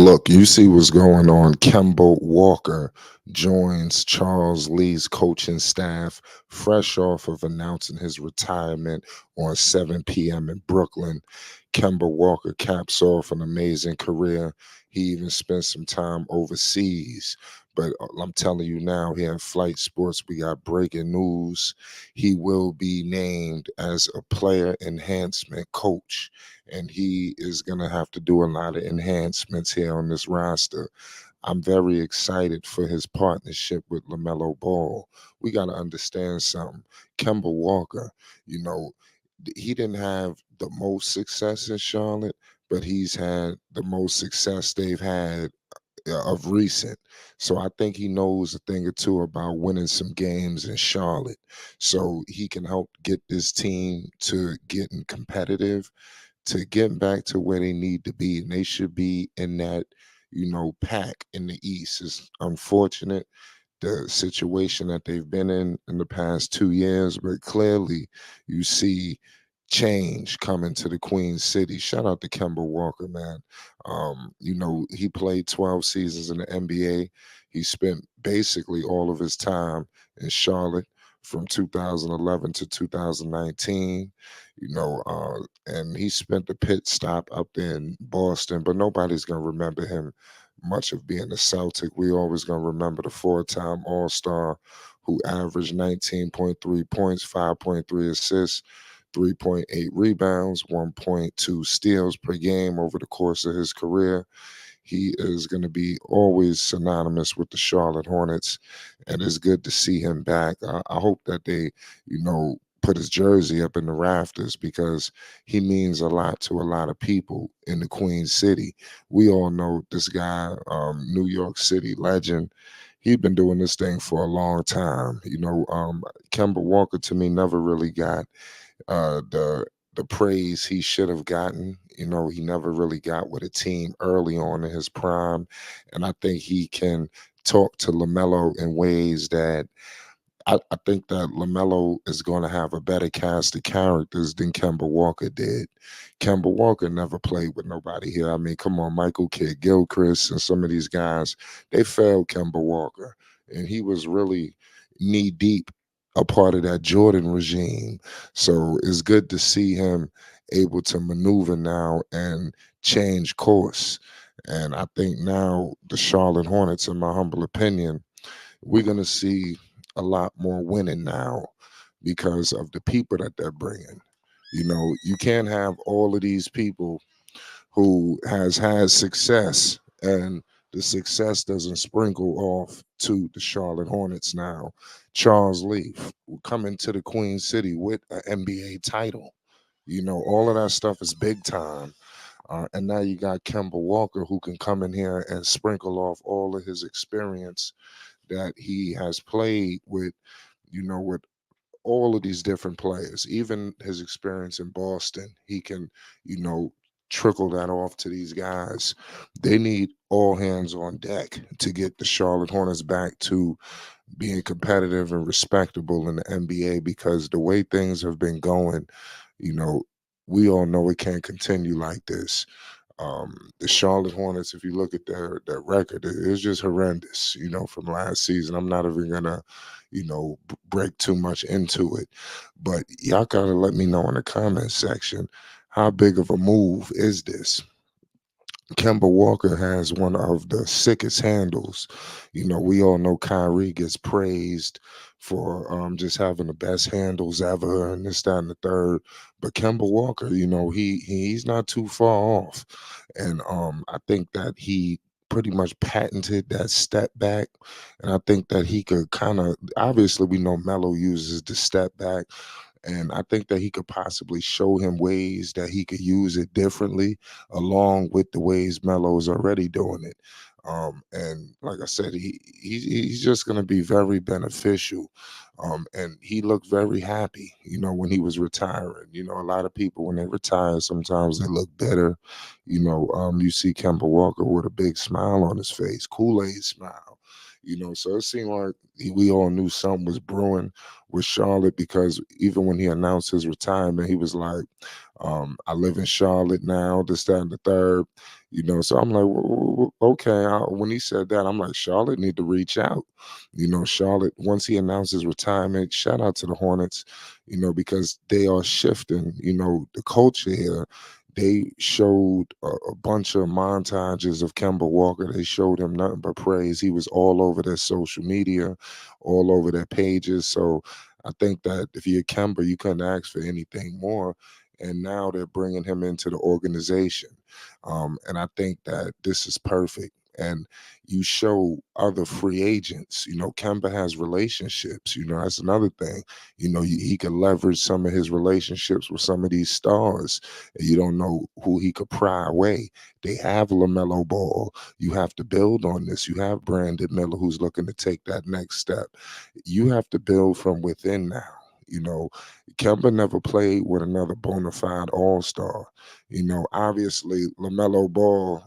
Look, you see what's going on. Kemba Walker joins Charles Lee's coaching staff fresh off of announcing his retirement on 7 p.m. in Brooklyn. Kemba Walker caps off an amazing career. He even spent some time overseas. But I'm telling you now, here in Flight Sports, we got breaking news. He will be named as a player enhancement coach, and he is going to have to do a lot of enhancements here on this roster. I'm very excited for his partnership with Lamelo Ball. We got to understand something. Kemba Walker, you know, he didn't have the most success in Charlotte, but he's had the most success they've had of recent. So I think he knows a thing or two about winning some games in Charlotte. So he can help get this team to getting competitive, to getting back to where they need to be. And they should be in that, pack in the East. It's unfortunate the situation that they've been in the past 2 years, but clearly you see change coming to the Queen City. Shout out to Kemba Walker, man. He played 12 seasons in the NBA. He spent basically all of his time in Charlotte from 2011 to 2019. And he spent the pit stop up there in Boston, but nobody's gonna remember him much of being a Celtic. We always gonna remember the four-time All-Star who averaged 19.3 points, 5.3 assists, 3.8 rebounds, 1.2 steals per game over the course of his career. He is going to be always synonymous with the Charlotte Hornets, and it's good to see him back. I hope that they, put his jersey up in the rafters because he means a lot to a lot of people in the Queen City. We all know this guy, New York City legend. He's been doing this thing for a long time. Kemba Walker to me never really got the praise he should have gotten. He never really got with a team early on in his prime, and I think he can talk to Lamelo in ways that I think that Lamelo is going to have a better cast of characters than Kemba Walker did. Kemba Walker never played with nobody here. I mean, come on, Michael Kidd Gilchrist and some of these guys, they failed Kemba Walker, and he was really knee deep a part of that Jordan regime. So it's good to see him able to maneuver now and change course. And I think now the Charlotte Hornets, in my humble opinion, we're going to see a lot more winning now because of the people that they're bringing. You can't have all of these people who has had success and the success doesn't sprinkle off to the Charlotte Hornets now. Charles Lee coming to the Queen City with an NBA title. All of that stuff is big time. And now you got Kemba Walker who can come in here and sprinkle off all of his experience that he has played with all of these different players, even his experience in Boston. He can, you know, trickle that off to these guys. They need all hands on deck to get the Charlotte Hornets back to being competitive and respectable in the NBA because the way things have been going, you know, we all know it can't continue like this. The Charlotte Hornets, if you look at their record, it's just horrendous. From last season. I'm not even gonna, break too much into it, but y'all gotta let me know in the comment section how big of a move is this. Kemba Walker has one of the sickest handles. We all know Kyrie gets praised for just having the best handles ever and this, that, and the third. But Kemba Walker, he's not too far off. And I think that he pretty much patented that step back. And I think that he could kind of obviously we know Melo uses the step back. And I think that he could possibly show him ways that he could use it differently, along with the ways Melo's already doing it. And like I said, he's just going to be very beneficial. And he looked very happy, when he was retiring. A lot of people when they retire, sometimes they look better. You see Kemba Walker with a big smile on his face, Kool-Aid smile. So it seemed like we all knew something was brewing with Charlotte because even when he announced his retirement, he was like, I live in Charlotte now, this, that, and the third. So I'm like, okay. When he said that, I'm like, Charlotte need to reach out. Charlotte, once he announced his retirement, shout out to the Hornets, because they are shifting, the culture here. They showed a bunch of montages of Kemba Walker. They showed him nothing but praise. He was all over their social media, all over their pages. So I think that if you're Kemba, you couldn't ask for anything more. And now they're bringing him into the organization. And I think that this is perfect. And you show other free agents, Kemba has relationships, that's another thing. He could leverage some of his relationships with some of these stars. And you don't know who he could pry away. They have Lamelo Ball. You have to build on this. You have Brandon Miller who's looking to take that next step. You have to build from within now. You know, Kemba never played with another bona fide all star. Obviously, LaMelo Ball,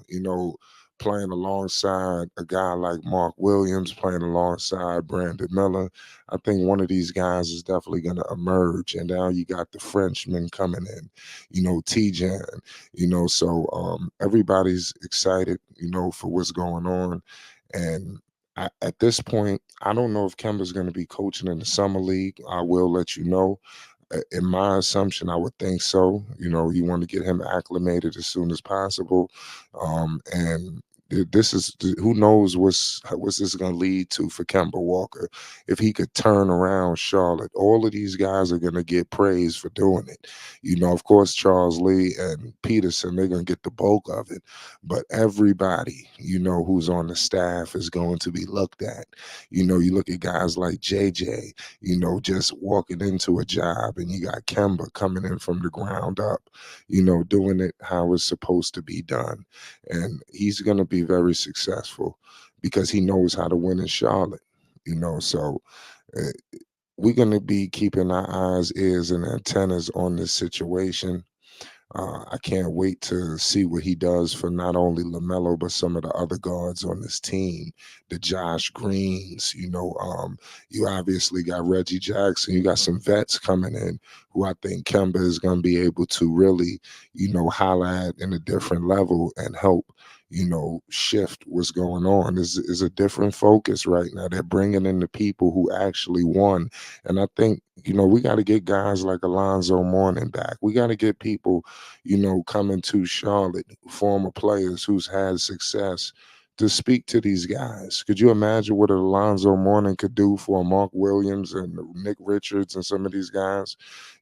playing alongside a guy like Mark Williams, playing alongside Brandon Miller. I think one of these guys is definitely going to emerge. And now you got the Frenchman coming in, T-Jan, so everybody's excited, for what's going on. And at this point, I don't know if Kemba's going to be coaching in the summer league. I will let you know. In my assumption, I would think so. You want to get him acclimated as soon as possible, and this is who knows what's this going to lead to for Kemba Walker. If he could turn around Charlotte, all of these guys are going to get praise for doing it. Of course, Charles Lee and Peterson, they're going to get the bulk of it, but everybody, who's on the staff is going to be looked at. You look at guys like JJ, just walking into a job, and you got Kemba coming in from the ground up, doing it how it's supposed to be done. And he's going to be very successful because he knows how to win in Charlotte, so uh, we're going to be keeping our eyes, ears, and antennas on this situation. I can't wait to see what he does for not only LaMelo, but some of the other guards on this team, the Josh Greens. You obviously got Reggie Jackson. You got some vets coming in who I think Kemba is going to be able to really, holler at in a different level and help, shift what's going on. Is a different focus right now. They're bringing in the people who actually won. And I think, we got to get guys like Alonzo Mourning back. We got to get people coming to Charlotte, former players who's had success to speak to these guys. Could you imagine what Alonzo Mourning could do for Mark Williams and Nick Richards and some of these guys?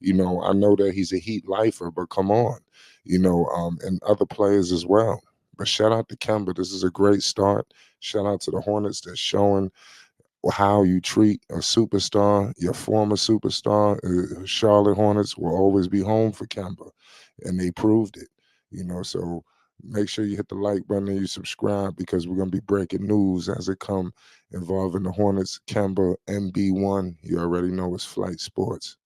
I know that he's a Heat lifer, but come on, and other players as well. But shout out to Kemba. This is a great start. Shout out to the Hornets that's showing how you treat a superstar, your former superstar. Charlotte Hornets will always be home for Kemba, and they proved it. So make sure you hit the like button and you subscribe because we're gonna be breaking news as it come involving the Hornets, Kemba, MB1. You already know it's Flight Sports.